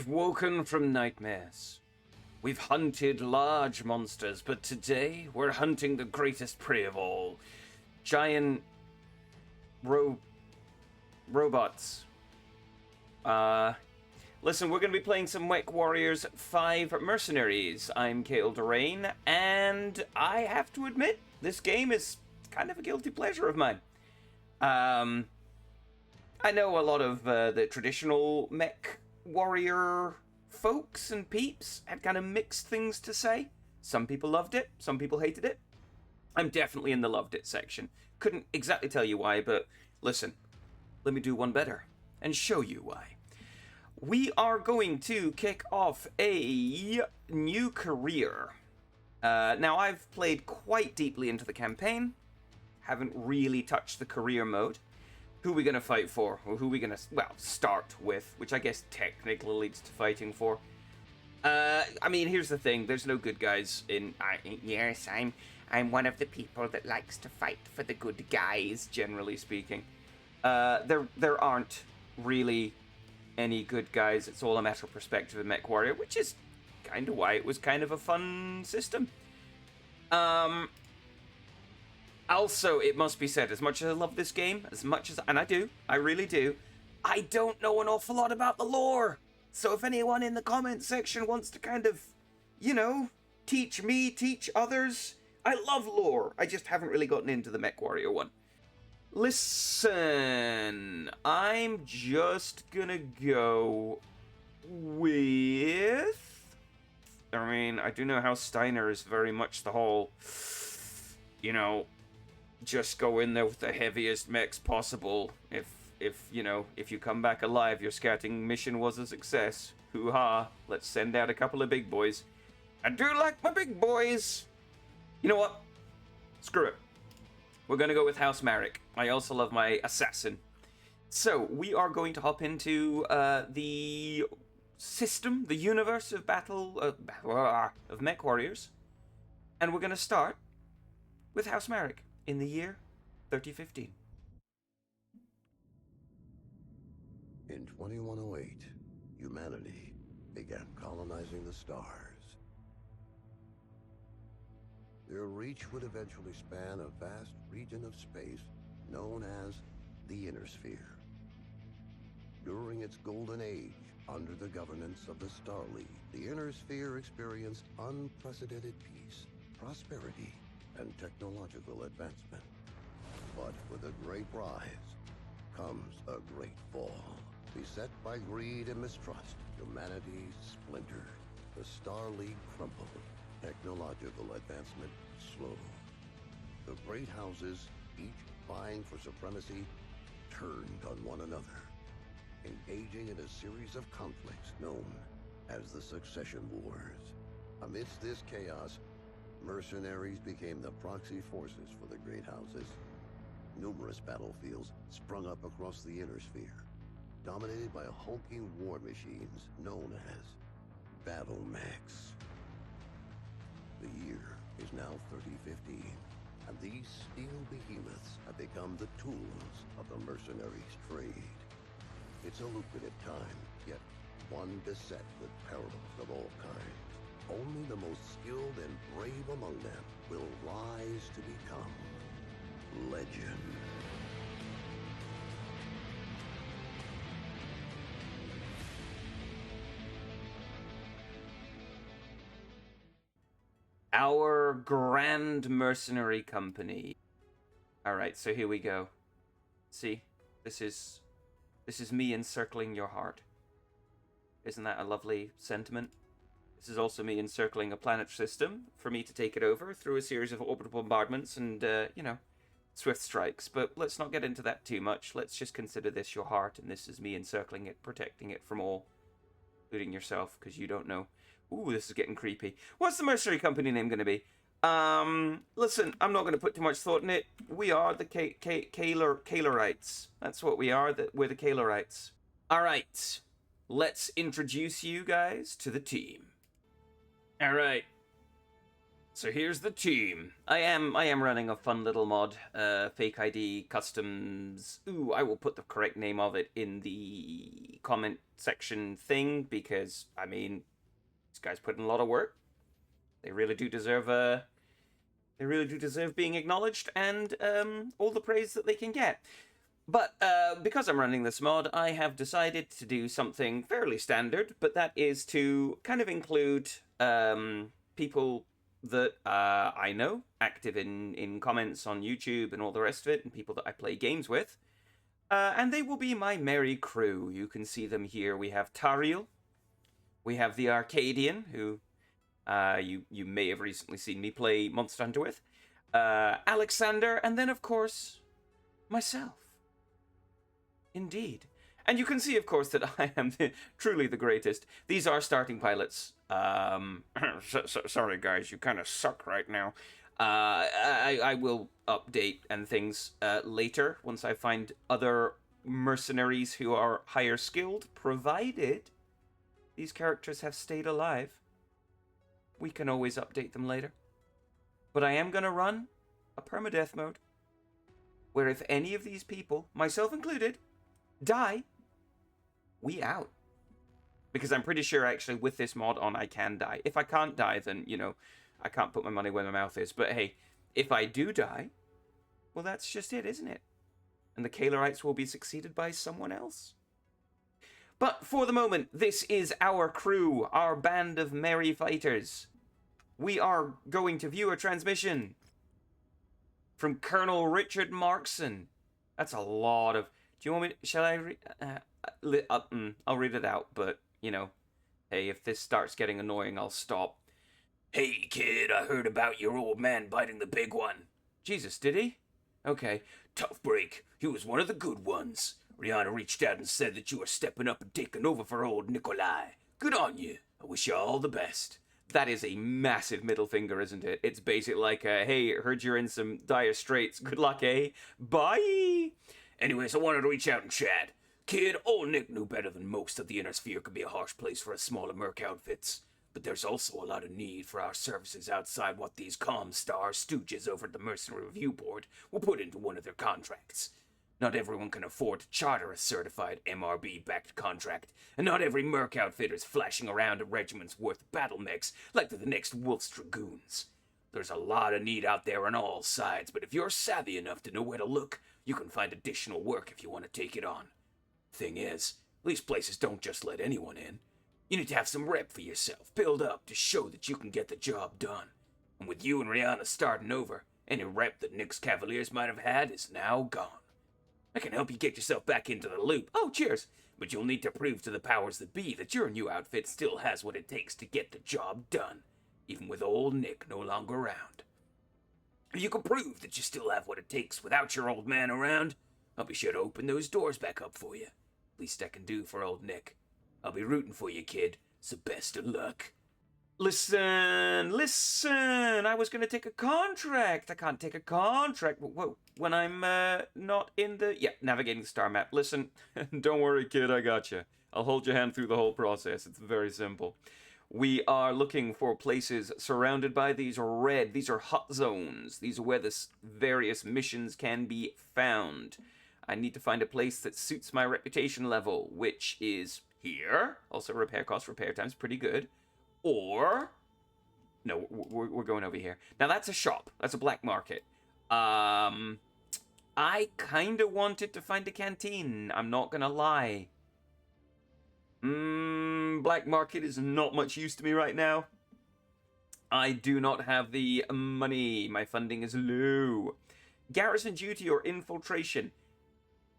We've woken from nightmares. We've hunted large monsters, but today we're hunting the greatest prey of all. Giant robots. Listen, we're going to be playing some Mechwarriors 5 Mercenaries. I'm Kale Durain, and I have to admit, this game is kind of a guilty pleasure of mine. I know a lot of the traditional mech warrior folks and peeps had kind of mixed things to say. Some people loved it, some people hated it. I'm definitely in the loved it section. Couldn't exactly tell you why, but listen, let me do one better and show you why. We are going to kick off a new career. Now, I've played quite deeply into the campaign, haven't really touched the career mode. Who are we going to fight for? Or who are we going to, well, start with, which I guess technically leads to fighting for. I mean, here's the thing. There's no good guys in... yes, I'm one of the people that likes to fight for the good guys, generally speaking. There aren't really any good guys. It's all a matter of perspective in Mechwarrior, which is kind of why it was kind of a fun system. Also, it must be said, as much as I love this game, and I do, I really do, I don't know an awful lot about the lore. So if anyone in the comment section wants to kind of, you know, teach me, teach others, I love lore. I just haven't really gotten into the Mechwarrior one. Listen, I'm just gonna go with... I mean, I do know how Steiner is very much the whole, you know, just go in there with the heaviest mechs possible. If you come back alive, your scouting mission was a success. Hoo-ha, let's send out a couple of big boys. I do like my big boys. You know what? Screw it. We're going to go with House Merc. I also love my assassin. So, we are going to hop into the system, the universe of battle, of Mechwarriors. And we're going to start with House Merc in the year 3015. In 2108, humanity began colonizing the stars. Their reach would eventually span a vast region of space known as the Inner Sphere. During its golden age, under the governance of the Star League, the Inner Sphere experienced unprecedented peace, prosperity, and technological advancement. But with a great rise comes a great fall. Beset by greed and mistrust, humanity splintered. The Star League crumbled. Technological advancement slowed. The great houses, each vying for supremacy, turned on one another, engaging in a series of conflicts known as the Succession Wars. Amidst this chaos, mercenaries became the proxy forces for the great houses. Numerous battlefields sprung up across the Inner Sphere, dominated by hulking war machines known as battle mechs. The year is now 3015, and these steel behemoths have become the tools of the mercenaries' trade. It's a lucrative time, yet one beset with perils of all kinds. Only the most skilled and brave among them will rise to become legend. Our Grand Mercenary Company. Alright, so here we go. See? This is me encircling your heart. Isn't that a lovely sentiment? This is also me encircling a planet system for me to take it over through a series of orbital bombardments and, swift strikes. But let's not get into that too much. Let's just consider this your heart, and this is me encircling it, protecting it from all, including yourself, because you don't know. Ooh, this is getting creepy. What's the mercenary company name going to be? Listen, I'm not going to put too much thought in it. We are the Kalorites. That's what we are. We're the Kalorites. All right. Let's introduce you guys to the team. All right. So here's the team. I am running a fun little mod, fake ID customs. Ooh, I will put the correct name of it in the comment section thing because I mean, these guys put in a lot of work. They really do deserve being acknowledged and all the praise that they can get. But because I'm running this mod, I have decided to do something fairly standard, but that is to kind of include people that I know, active in comments on YouTube and all the rest of it, and people that I play games with. And they will be my merry crew. You can see them here. We have Tariel. We have the Arcadian, who you may have recently seen me play Monster Hunter with. Alexander, and then, of course, myself. Indeed. And you can see, of course, that I am truly the greatest. These are starting pilots. Sorry, guys, you kind of suck right now. I will update and things later once I find other mercenaries who are higher skilled, provided these characters have stayed alive. We can always update them later. But I am going to run a permadeath mode, where if any of these people, myself included, die, we out. Because I'm pretty sure actually with this mod on I can die. If I can't die, then, you know, I can't put my money where my mouth is. But hey, if I do die, well, that's just it, isn't it? And the Kalarites will be succeeded by someone else. But for the moment, this is our crew, our band of merry fighters. We are going to view a transmission from Colonel Richard Markson. That's a lot of... Do you want me to... Shall I read... I'll read it out, but, you know, hey, if this starts getting annoying, I'll stop. Hey, kid, I heard about your old man biting the big one. Jesus, did he? Okay. Tough break. He was one of the good ones. Rihanna reached out and said that you were stepping up and taking over for old Nikolai. Good on you. I wish you all the best. That is a massive middle finger, isn't it? It's basically like, hey, heard you're in some dire straits. Good luck, eh? Bye! Anyways, I wanted to reach out and chat. Kid, old Nick knew better than most that the Inner Sphere could be a harsh place for us smaller merc outfits. But there's also a lot of need for our services outside what these Comstar stooges over at the Mercenary Review Board will put into one of their contracts. Not everyone can afford to charter a certified MRB-backed contract, and not every merc outfitter is flashing around a regiment's worth of battle mechs like they're the next Wolf's Dragoons. There's a lot of need out there on all sides, but if you're savvy enough to know where to look, you can find additional work if you want to take it on. Thing is, these places don't just let anyone in. You need to have some rep for yourself, build up to show that you can get the job done. And with you and Rihanna starting over, any rep that Nick's Cavaliers might have had is now gone. I can help you get yourself back into the loop. Oh, cheers. But you'll need to prove to the powers that be that your new outfit still has what it takes to get the job done, even with old Nick no longer around. If you can prove that you still have what it takes without your old man around, I'll be sure to open those doors back up for you. Least I can do for old Nick. I'll be rooting for you, kid, so best of luck. Listen, I was going to take a contract. I can't take a contract when I'm not in the... Yeah, navigating the star map. Listen, don't worry, kid, I got you. I'll hold your hand through the whole process. It's very simple. We are looking for places surrounded by these red. These are hot zones. These are where the various missions can be found. I need to find a place that suits my reputation level, which is here. Also, repair cost, repair time's pretty good. Or, no, we're going over here. Now, that's a shop. That's a black market. I kind of wanted to find a canteen. I'm not going to lie. Black market is not much use to me right now. I do not have the money. My funding is low. Garrison duty or infiltration.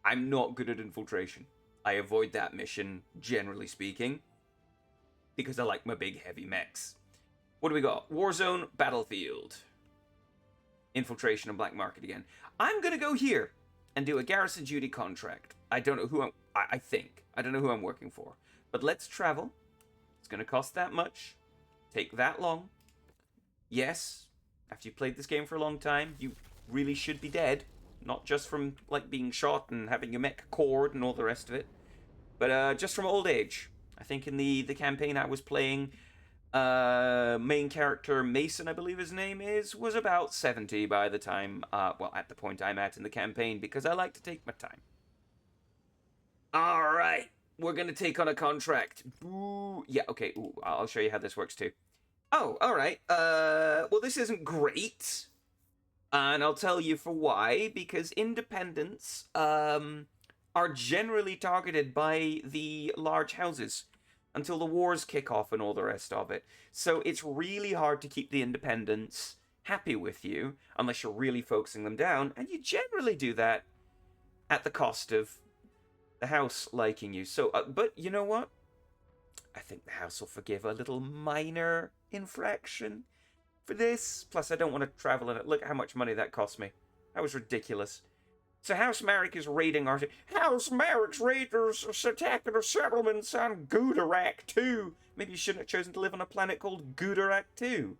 I'm not good at infiltration. I avoid that mission, generally speaking, because I like my big heavy mechs. What do we got? Warzone, Battlefield. Infiltration and black market again. I'm going to go here and do a garrison duty contract. I don't know who I don't know who I'm working for. But let's travel. It's going to cost that much. Take that long. Yes, after you've played this game for a long time, you really should be dead. Not just from, like, being shot and having your mech cored and all the rest of it. But just from old age. I think in the campaign I was playing, Main character Mason, I believe his name is, was about 70 by the time, well, at the point I'm at in the campaign, because I like to take my time. All right, we're gonna take on a contract. Ooh, yeah, okay. Ooh, I'll show you how this works too. Oh, all right. Well, this isn't great, and I'll tell you for why. Because independents, are generally targeted by the large houses until the wars kick off and all the rest of it. So it's really hard to keep the independents happy with you unless you're really focusing them down, and you generally do that at the cost of the house liking you. So, but you know what? I think the house will forgive a little minor infraction for this. Plus, I don't want to travel in it. Look how much money that cost me. That was ridiculous. So House Merrick is raiding our... House Merrick's raiders are attacking our settlements on Gooderak 2. Maybe you shouldn't have chosen to live on a planet called Gooderak 2.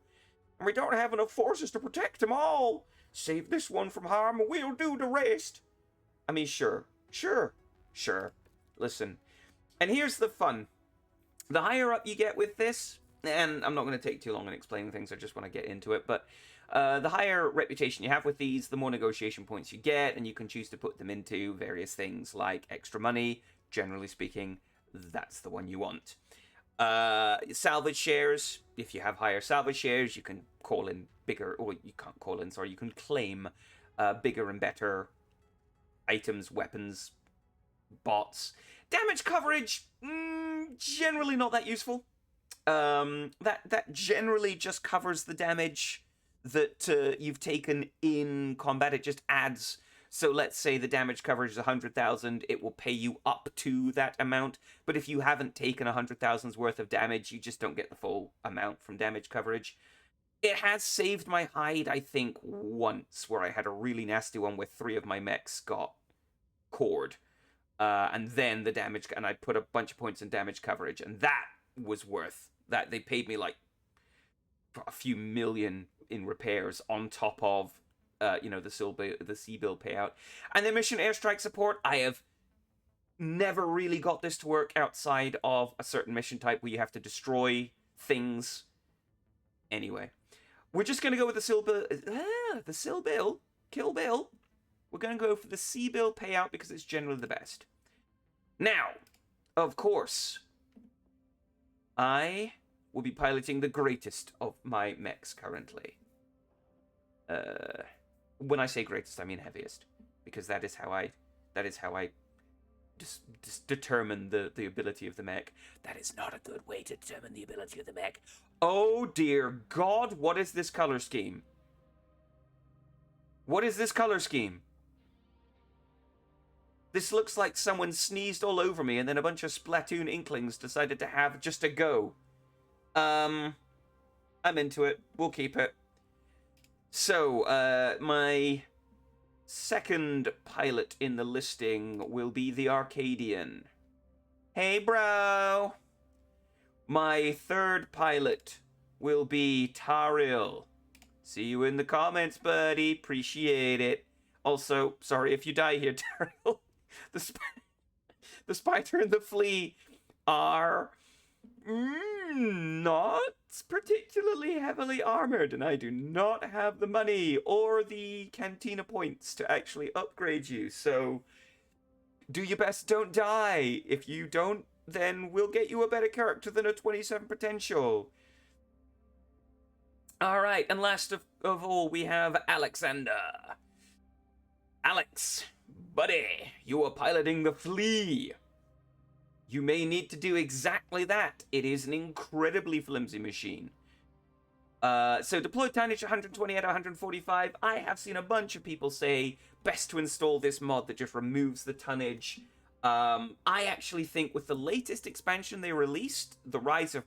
And we don't have enough forces to protect them all. Save this one from harm and we'll do the rest. I mean, sure. Listen. And here's the fun. The higher up you get with this, and I'm not going to take too long in explaining things, I just want to get into it, but the higher reputation you have with these, the more negotiation points you get, and you can choose to put them into various things like extra money. Generally speaking, that's the one you want. Salvage shares, if you have higher salvage shares, you can call in bigger, or you can't call in, sorry, you can claim bigger and better items, weapons, bots. Damage coverage, generally not that useful. That generally just covers the damage that you've taken in combat. It just adds. So let's say the damage coverage is 100,000, it will pay you up to that amount. But if you haven't taken 100,000's worth of damage, you just don't get the full amount from damage coverage. It has saved my hide, I think, once, where I had a really nasty one where 3 of my mechs got cored. And then the damage, and I put a bunch of points in damage coverage, and that was worth that. They paid me like a few million in repairs on top of, the C-bill payout. And the mission airstrike support, I have never really got this to work outside of a certain mission type where you have to destroy things. Anyway, we're just gonna go with the C-bill, Kill Bill. We're going to go for the C-bill payout because it's generally the best. Now, of course, I will be piloting the greatest of my mechs currently. When I say greatest, I mean heaviest, because that is how I determine the ability of the mech. That is not a good way to determine the ability of the mech. Oh dear God, what is this color scheme? What is this color scheme? This looks like someone sneezed all over me and then a bunch of Splatoon inklings decided to have just a go. I'm into it. We'll keep it. So, my second pilot in the listing will be the Arcadian. Hey, bro! My third pilot will be Taril. See you in the comments, buddy. Appreciate it. Also, sorry if you die here, Taril. The spider and the flea are not particularly heavily armored, and I do not have the money or the cantina points to actually upgrade you, so do your best, don't die. If you don't, then we'll get you a better character than a 27 potential. Alright, and last of all, we have Alexander. Alex, buddy, you are piloting the flea. You may need to do exactly that. It is an incredibly flimsy machine. So deployed tonnage 120 out of 145. I have seen a bunch of people say best to install this mod that just removes the tonnage. I actually think with the latest expansion they released, the Rise of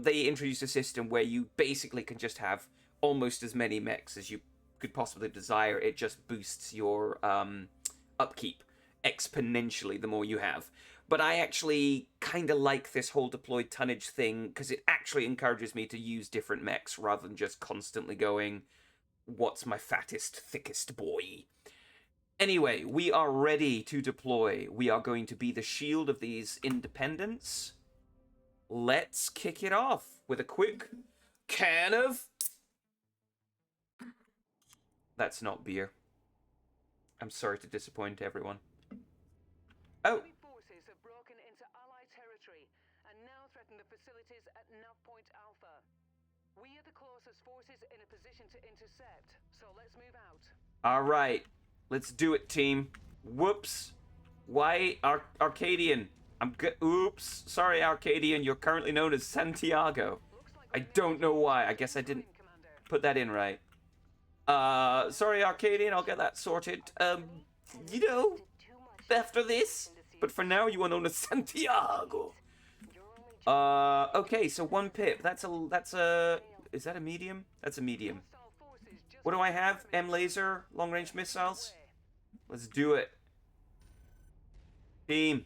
they introduced a system where you basically can just have almost as many mechs as you could possibly desire. It just boosts your upkeep exponentially the more you have. But I actually kind of like this whole deployed tonnage thing because it actually encourages me to use different mechs rather than just constantly going, what's my fattest, thickest boy? Anyway, we are ready to deploy. We are going to be the shield of these independents. let's kick it off with a quick can of... That's not beer. I'm sorry to disappoint everyone. Oh. Forces have broken into Allied territory and now threaten the facilities at Nav Point Alpha. We are the closest forces in a position to intercept, so let's move out. All right, let's do it, team. Whoops. Why Arcadian? Oops. Sorry, Arcadian. You're currently known as Santiago. I don't know why. I guess I didn't put that in right. Sorry, Arcadian. I'll get that sorted. You know, after this. But for now, you are known as Santiago. Okay. So 1 pip. That's a. Is that a medium? That's a medium. What do I have? M laser, long range missiles. Let's do it. Team,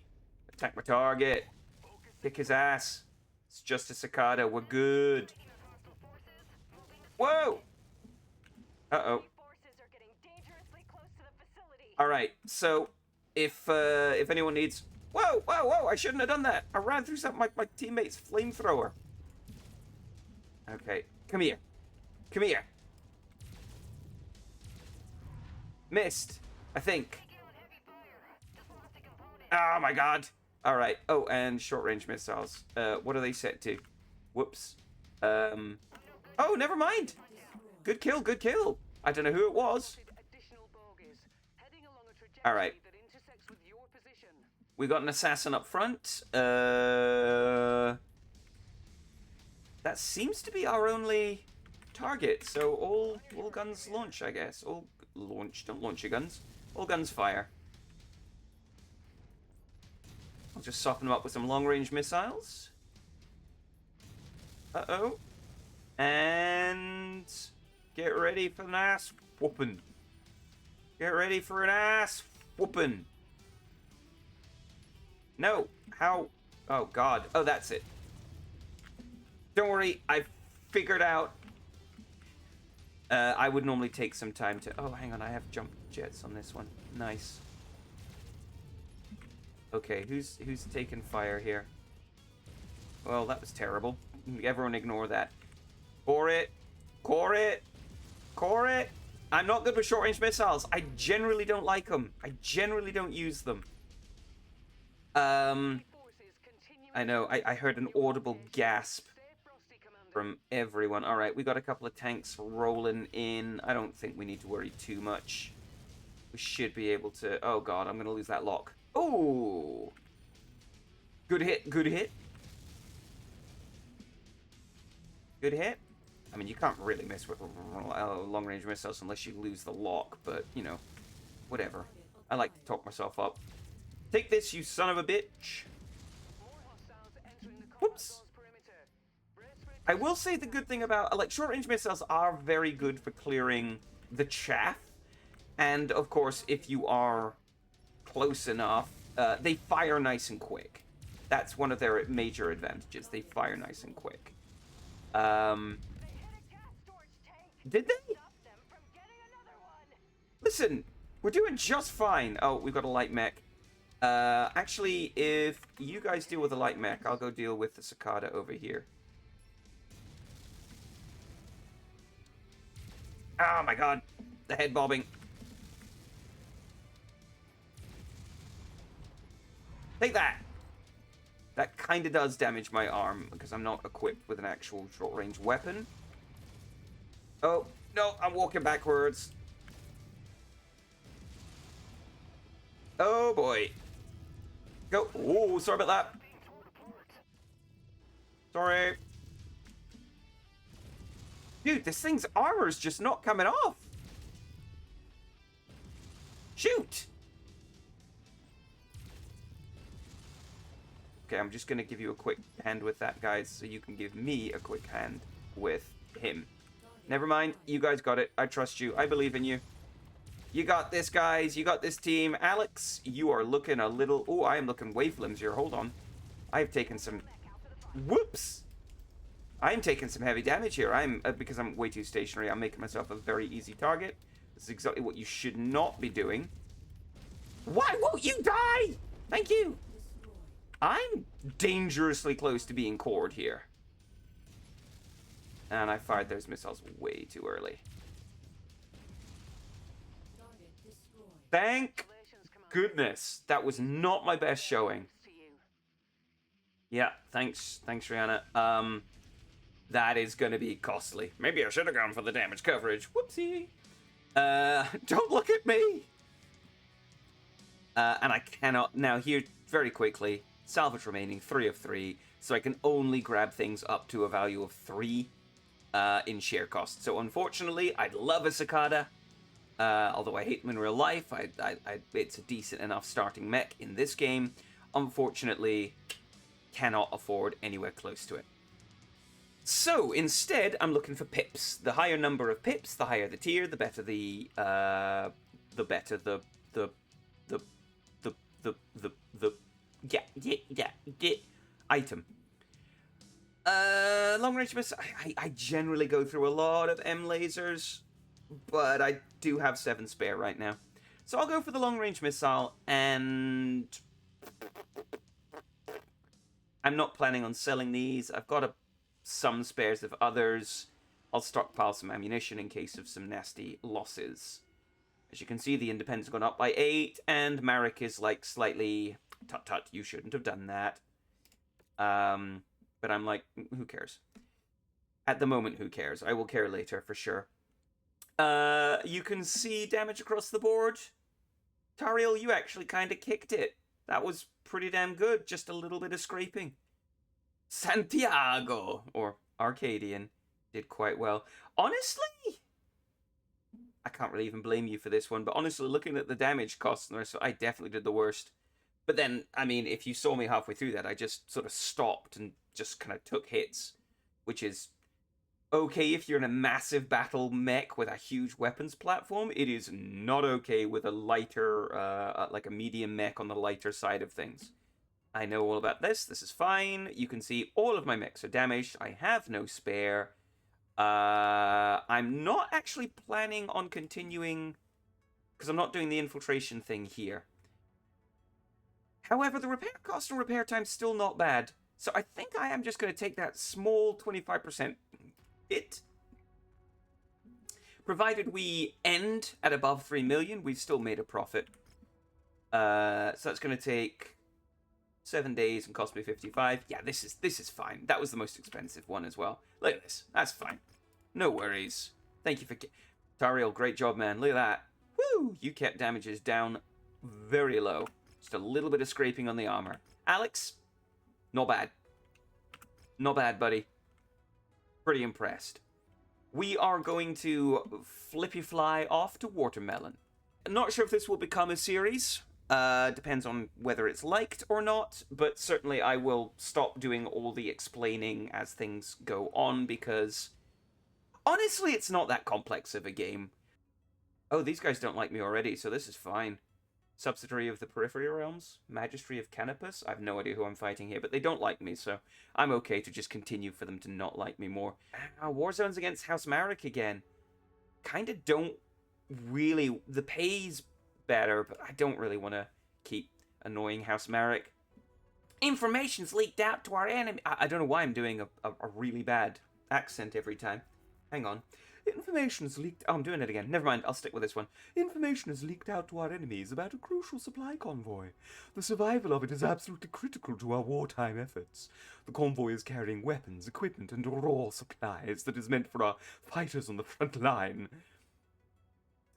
attack my target. Kick his ass. It's just a cicada. We're good. Whoa! Uh-oh. Alright, so if anyone needs... Whoa, whoa, whoa! I shouldn't have done that. I ran through my teammate's flamethrower. Okay, come here. Come here. Missed, I think. Oh my god. Alright. Oh, and short-range missiles. What are they set to? Whoops. Oh, never mind. Good kill, good kill. I don't know who it was. Alright. We got an assassin up front. That seems to be our only target. So all guns launch, I guess. All launch. Don't launch your guns. All guns fire. I'll just soften them up with some long-range missiles. Uh-oh. And... get ready for an ass whooping. Get ready for an ass whooping. No. How? Oh, God. Oh, that's it. Don't worry. I figured out... I would normally take some time to... Oh, hang on. I have jump jets on this one. Nice. Okay, who's taking fire here? Well, that was terrible. Everyone ignore that. Core it. Core it. Core it. I'm not good with short-range missiles. I generally don't like them. I generally don't use them. I know. I heard an audible gasp from everyone. All right, we got a couple of tanks rolling in. I don't think we need to worry too much. We should be able to... Oh, God, I'm going to lose that lock. Oh! Good hit, good hit. Good hit. I mean, you can't really mess with long-range missiles unless you lose the lock, but, you know, whatever. I like to talk myself up. Take this, you son of a bitch. Whoops. I will say the good thing about, like, short-range missiles are very good for clearing the chaff. And, of course, if you are close enough, they fire nice and quick. That's one of their major advantages. They fire nice and quick. Did they? Listen, we're doing just fine. Oh, we've got a light mech. Actually, if you guys deal with the light mech, I'll go deal with the cicada over here. Oh my god, the head bobbing. Take that! That kind of does damage my arm, because I'm not equipped with an actual short-range weapon. Oh, no, I'm walking backwards. Oh, boy. Go. Oh, sorry about that. Sorry. Dude, this thing's armor's just not coming off. Shoot! Okay, I'm just gonna give you a quick hand with that, guys, so you can give me a quick hand with him. Never mind, you guys got it. I trust you. I believe in you. You got this, guys. You got this, team. Alex, you are looking a little... Oh, I am looking way flimsier. Hold on. I've taken some... Whoops! I'm taking some heavy damage here. Because I'm way too stationary, I'm making myself a very easy target. This is exactly what you should not be doing. Why won't you die? Thank you. I'm dangerously close to being cored here. And I fired those missiles way too early. Thank goodness. That was not my best showing. Yeah, thanks, Rihanna. That is going to be costly. Maybe I should have gone for the damage coverage. Whoopsie. Don't look at me. And I cannot... Now, here, very quickly, salvage remaining, 3 of 3. So I can only grab things up to a value of 3 in share cost. So, unfortunately, I'd love a Cicada. Although I hate them in real life. It's a decent enough starting mech in this game. Unfortunately, cannot afford anywhere close to it. So, instead, I'm looking for pips. The higher number of pips, the higher the tier, the better the item. Long range miss. I generally go through a lot of M lasers, but I do have 7 spare right now. So I'll go for the long range missile, and I'm not planning on selling these. I've got some spares of others. I'll stockpile some ammunition in case of some nasty losses. As you can see, the independent's gone up by 8, and Merc is like slightly... Tut, you shouldn't have done that. But I'm like, who cares? At the moment, who cares? I will care later, for sure. You can see damage across the board. Tariel, you actually kind of kicked it. That was pretty damn good. Just a little bit of scraping. Santiago, or Arcadian, did quite well. Honestly, I can't really even blame you for this one, but honestly, looking at the damage cost, I definitely did the worst. But then, I mean, if you saw me halfway through that, I just sort of stopped and just kind of took hits, which is okay if you're in a massive battle mech with a huge weapons platform. It is not okay with a lighter, like a medium mech on the lighter side of things. I know all about this. This is fine. You can see all of my mechs are damaged. I have no spare. I'm not actually planning on continuing because I'm not doing the infiltration thing here. However, the repair cost and repair time is still not bad. So I think I am just going to take that small 25% hit. Provided we end at above 3 million, we've still made a profit. So that's going to take 7 days and cost me 55. Yeah, this is fine. That was the most expensive one as well. Look at this. That's fine. No worries. Thank you for... Tariel, great job, man. Look at that. Woo! You kept damages down very low. Just a little bit of scraping on the armor. Alex, not bad. Not bad, buddy. Pretty impressed. We are going to flippy fly off to Watermelon. I'm not sure if this will become a series. Depends on whether it's liked or not, but certainly I will stop doing all the explaining as things go on, because honestly, it's not that complex of a game. Oh, these guys don't like me already, so this is fine. Subsidiary of the Periphery Realms, Magistry of Canopus. I have no idea who I'm fighting here, but they don't like me, so I'm okay to just continue for them to not like me more. Warzones against House Marek again. Kinda don't really... The pay's better, but I don't really want to keep annoying House Marek. Information's leaked out to our enemy. I don't know why I'm doing a really bad accent every time. Hang on. Information is leaked... Oh, I'm doing it again. Never mind, I'll stick with this one. Information is leaked out to our enemies about a crucial supply convoy. The survival of it is absolutely critical to our wartime efforts. The convoy is carrying weapons, equipment, and raw supplies that is meant for our fighters on the front line.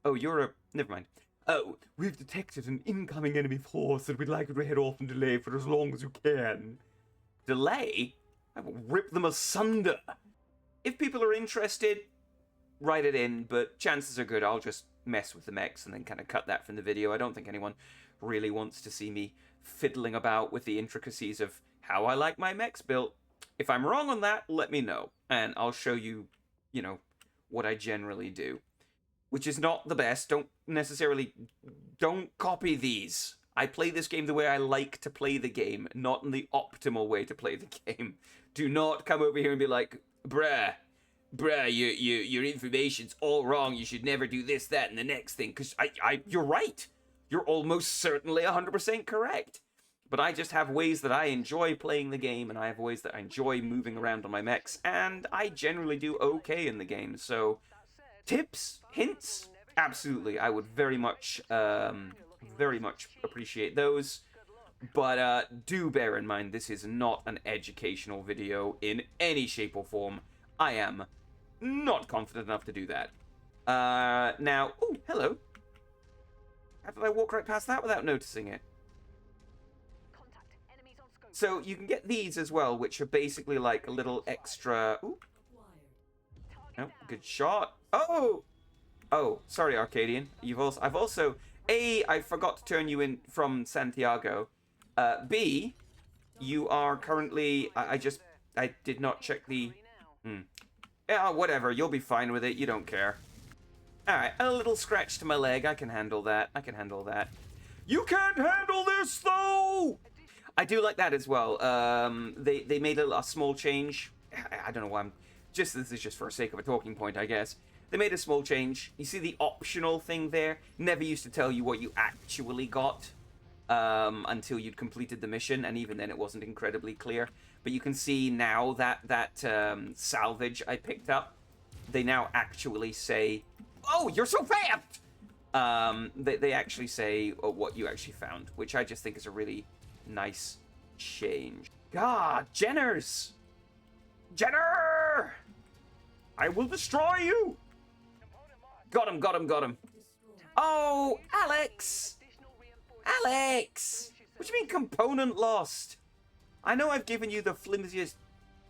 Oh, you're a... Never mind. Oh, we've detected an incoming enemy force and we'd like you to head off and delay for as long as you can. Delay? I will rip them asunder. If people are interested, write it in, but chances are good I'll just mess with the mechs and then kind of cut that from the video. I don't think anyone really wants to see me fiddling about with the intricacies of how I like my mechs built. If I'm wrong on that, let me know, and I'll show you, you know, what I generally do. Which is not the best. Don't copy these. I play this game the way I like to play the game, not in the optimal way to play the game. Do not come over here and be like, bruh, your information's all wrong. You should never do this, that, and the next thing. Because you're right. You're almost certainly 100% correct. But I just have ways that I enjoy playing the game, and I have ways that I enjoy moving around on my mechs, and I generally do okay in the game. So, tips, hints, absolutely. I would very much appreciate those. But do bear in mind, this is not an educational video in any shape or form. I am not confident enough to do that. Now, oh, hello. How did I walk right past that without noticing it? So you can get these as well, which are basically like a little extra... Ooh. Oh, good shot. Oh! Oh, sorry, Arcadian. I've also... A, I forgot to turn you in from Santiago. B, you are currently... I did not check the... Yeah, whatever. You'll be fine with it. You don't care. Alright, a little scratch to my leg. I can handle that. You can't handle this, though! I do like that as well. They made a small change. I don't know why this is just for the sake of a talking point, I guess. They made a small change. You see the optional thing there? Never used to tell you what you actually got until you'd completed the mission, and even then it wasn't incredibly clear. But you can see now that salvage I picked up, they now actually say, "Oh, you're so fast!" They actually say what you actually found, which I just think is a really nice change. God, Jenners! Jenner! I will destroy you! Got him. Oh, Alex! Alex! What do you mean component lost? I know I've given you the flimsiest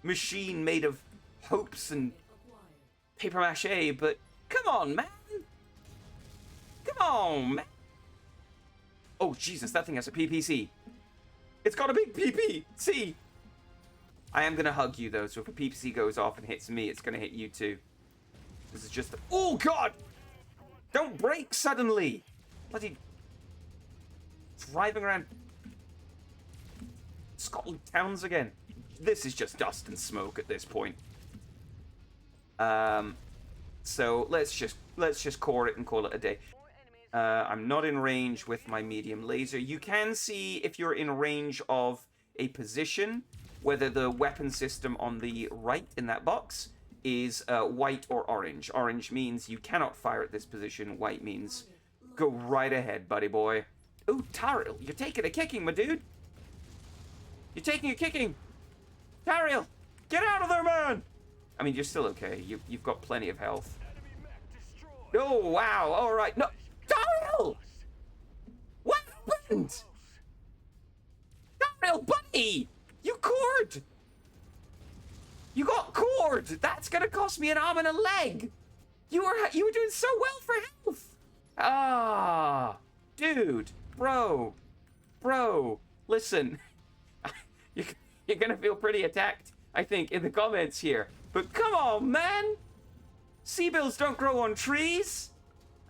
machine made of hopes and paper mache, but come on, man! Oh, Jesus, that thing has a PPC. It's got a big PPC! I am gonna hug you, though, so if a PPC goes off and hits me, it's gonna hit you, too. This is just... Oh, God! Don't break suddenly! Bloody... driving around... Scotland towns again. This is just dust and smoke at this point. So, let's just core it and call it a day. I'm not in range with my medium laser. You can see if you're in range of a position, whether the weapon system on the right in that box is white or orange. Orange means you cannot fire at this position. White means go right ahead, buddy boy. Ooh, Tariel, you're taking a kicking, my dude. You're taking a kicking. Tariel, get out of there, man. I mean, you're still okay. You've got plenty of health. Oh, wow. All right. No. Tariel! What happened? Tariel, buddy! You cored! You got cored! That's gonna cost me an arm and a leg! You were doing so well for health! Ah! Dude! Bro! Listen. You're gonna feel pretty attacked, I think, in the comments here. But come on, man! Seabills don't grow on trees!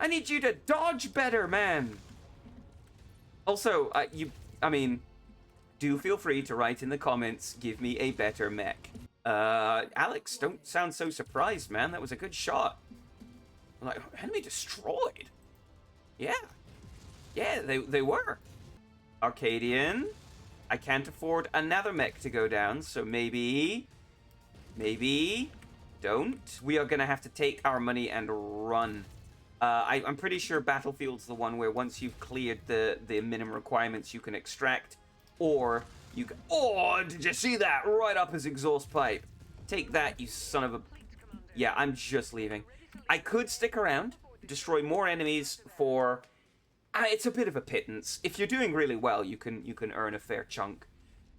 I need you to dodge better, man! Also, do feel free to write in the comments, give me a better mech. Alex, don't sound so surprised, man. That was a good shot. Like, enemy destroyed? Yeah. Yeah, they were. Arcadian, I can't afford another mech to go down, so maybe, don't. We are gonna have to take our money and run. I'm pretty sure Battlefield's the one where once you've cleared the minimum requirements, you can extract, or you can... Oh, did you see that? Right up his exhaust pipe. Take that, you son of a... Yeah, I'm just leaving. I could stick around, destroy more enemies for... it's a bit of a pittance. If you're doing really well, you can earn a fair chunk.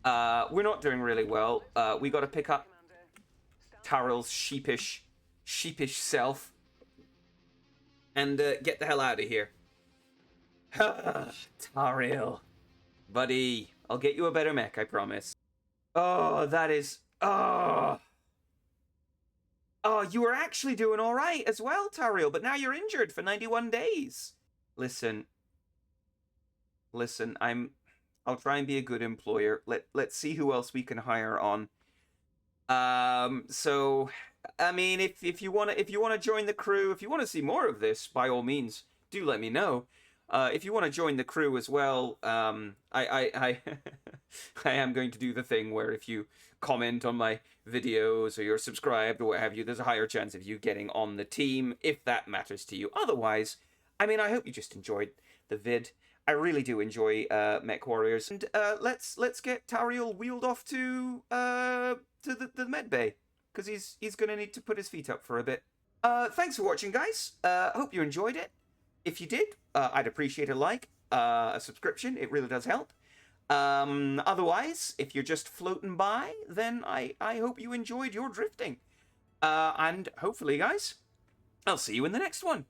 We're not doing really well. We got to pick up Tariel's sheepish self and get the hell out of here. Tariel, buddy, I'll get you a better mech, I promise. Oh, that is... Oh, you were actually doing all right as well, Tariel, but now you're injured for 91 days. Listen, I'll try and be a good employer. Let's see who else we can hire on. So, I mean, if you wanna join the crew, if you wanna see more of this, by all means, do let me know. If you want to join the crew as well, I I am going to do the thing where if you comment on my videos or you're subscribed or what have you, there's a higher chance of you getting on the team if that matters to you. Otherwise, I mean, I hope you just enjoyed the vid. I really do enjoy Mechwarriors, and let's get Tariel wheeled off to the med bay because he's gonna need to put his feet up for a bit. Thanks for watching, guys. Hope you enjoyed it. If you did, I'd appreciate a like, a subscription. It really does help. Otherwise, if you're just floating by, then I hope you enjoyed your drifting. And hopefully, guys, I'll see you in the next one.